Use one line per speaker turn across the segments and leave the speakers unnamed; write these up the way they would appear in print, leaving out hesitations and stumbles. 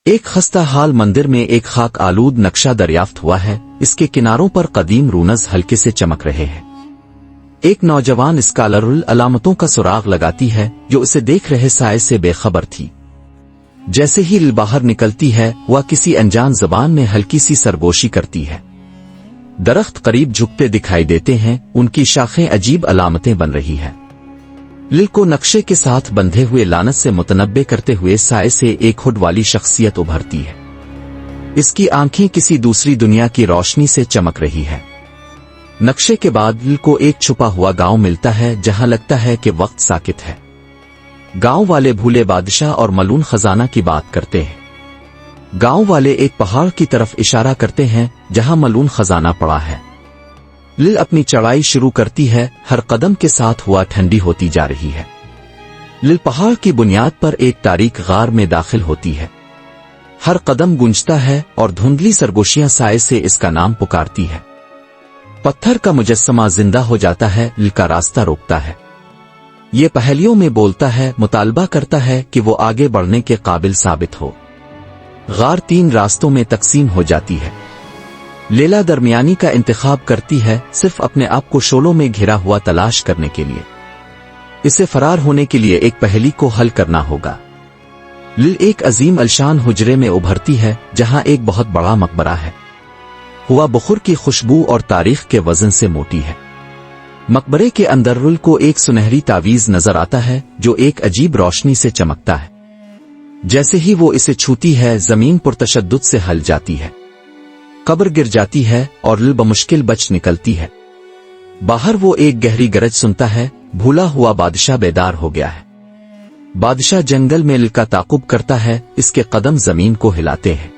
ایک خستہ حال مندر میں ایک خاک آلود نقشہ دریافت ہوا ہے، اس کے کناروں پر قدیم رونز ہلکے سے چمک رہے ہیں۔ ایک نوجوان اسکالر علامتوں کا سراغ لگاتی ہے جو اسے دیکھ رہے سائے سے بے خبر تھی۔ جیسے ہی باہر نکلتی ہے وہ کسی انجان زبان میں ہلکی سی سرگوشی کرتی ہے۔ درخت قریب جھکتے دکھائی دیتے ہیں، ان کی شاخیں عجیب علامتیں بن رہی ہیں۔ لل کو نقشے کے ساتھ بندھے ہوئے لعنت سے متنبع کرتے ہوئے سائے سے ایک ہڈ والی شخصیت ابھرتی ہے۔ اس کی آنکھیں کسی دوسری دنیا کی روشنی سے چمک رہی ہے۔ نقشے کے بعد لل کو ایک چھپا ہوا گاؤں ملتا ہے جہاں لگتا ہے کہ وقت ساکت ہے۔ گاؤں والے بھولے بادشاہ اور ملون خزانہ کی بات کرتے ہیں۔ گاؤں والے ایک پہاڑ کی طرف اشارہ کرتے ہیں جہاں ملون خزانہ پڑا ہے۔ لل اپنی چڑھائی شروع کرتی ہے، ہر قدم کے ساتھ ہوا ٹھنڈی ہوتی جا رہی ہے۔ لل پہاڑ کی بنیاد پر ایک تاریک غار میں داخل ہوتی ہے۔ ہر قدم گونجتا ہے اور دھندلی سرگوشیاں سائے سے اس کا نام پکارتی ہے۔ پتھر کا مجسمہ زندہ ہو جاتا ہے، لل کا راستہ روکتا ہے۔ یہ پہیلیوں میں بولتا ہے، مطالبہ کرتا ہے کہ وہ آگے بڑھنے کے قابل ثابت ہو۔ غار 3 راستوں میں تقسیم ہو جاتی ہے۔ لیلا درمیانی کا انتخاب کرتی ہے، صرف اپنے آپ کو شولوں میں گھرا ہوا تلاش کرنے کے لیے۔ اسے فرار ہونے کے لیے ایک پہیلی کو حل کرنا ہوگا۔ لل ایک عظیم الشان حجرے میں ابھرتی ہے جہاں ایک بہت بڑا مقبرہ ہے۔ ہوا بخور کی خوشبو اور تاریخ کے وزن سے موٹی ہے۔ مقبرے کے اندر لل کو ایک سنہری تعویذ نظر آتا ہے جو ایک عجیب روشنی سے چمکتا ہے۔ جیسے ہی وہ اسے چھوتی ہے زمین پرتشدد سے ہل جاتی ہے، قبر گر جاتی ہے اور لل بمشکل بچ نکلتی ہے۔ باہر وہ ایک گہری گرج سنتا ہے، بھولا ہوا بادشاہ بیدار ہو گیا ہے۔ بادشاہ جنگل میں لل کا تعاقب کرتا ہے، اس کے قدم زمین کو ہلاتے ہیں۔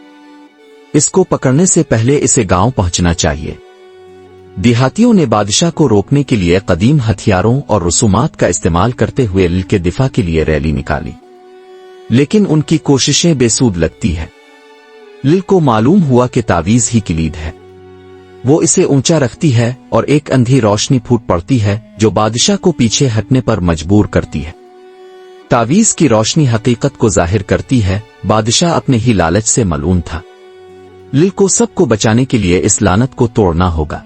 اس کو پکڑنے سے پہلے اسے گاؤں پہنچنا چاہیے۔ دیہاتیوں نے بادشاہ کو روکنے کے لیے قدیم ہتھیاروں اور رسومات کا استعمال کرتے ہوئے لل کے دفاع کے لیے ریلی نکالی، لیکن ان کی کوششیں بے سود لگتی ہیں۔ لل کو معلوم ہوا کہ تعویذ ہی کلید ہے۔ وہ اسے اونچا رکھتی ہے اور ایک اندھی روشنی پھوٹ پڑتی ہے جو بادشاہ کو پیچھے ہٹنے پر مجبور کرتی ہے۔ تعویذ کی روشنی حقیقت کو ظاہر کرتی ہے، بادشاہ اپنے ہی لالچ سے ملعون تھا۔ لل کو سب کو بچانے کے لیے اس لعنت کو توڑنا ہوگا۔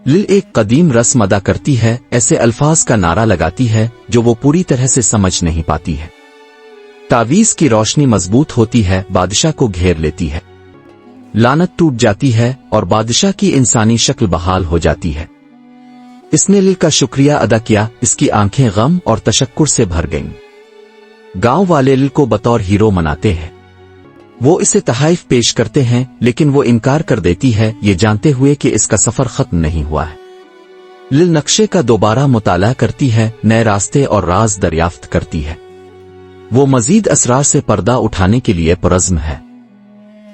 لل ایک قدیم رسم ادا کرتی ہے، ایسے الفاظ کا نعرہ لگاتی ہے جو وہ پوری طرح سے سمجھ نہیں پاتی ہے۔ تعویذ کی روشنی مضبوط ہوتی ہے، بادشاہ کو گھیر لیتی ہے۔ لعنت ٹوٹ جاتی ہے اور بادشاہ کی انسانی شکل بحال ہو جاتی ہے۔ اس نے لل کا شکریہ ادا کیا، اس کی آنکھیں غم اور تشکر سے بھر گئیں۔ گاؤں والے لل کو بطور ہیرو مناتے ہیں۔ وہ اسے تحائف پیش کرتے ہیں لیکن وہ انکار کر دیتی ہے، یہ جانتے ہوئے کہ اس کا سفر ختم نہیں ہوا ہے۔ لل نقشے کا دوبارہ مطالعہ کرتی ہے، نئے راستے اور راز دریافت کرتی ہے۔ وہ مزید اسرار سے پردہ اٹھانے کے لیے پرعزم ہے۔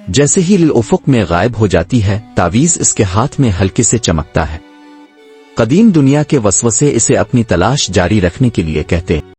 جیسے ہی لل افق میں غائب ہو جاتی ہے، تعویذ اس کے ہاتھ میں ہلکے سے چمکتا ہے۔ قدیم دنیا کے وسوسے اسے اپنی تلاش جاری رکھنے کے لیے کہتے ہیں۔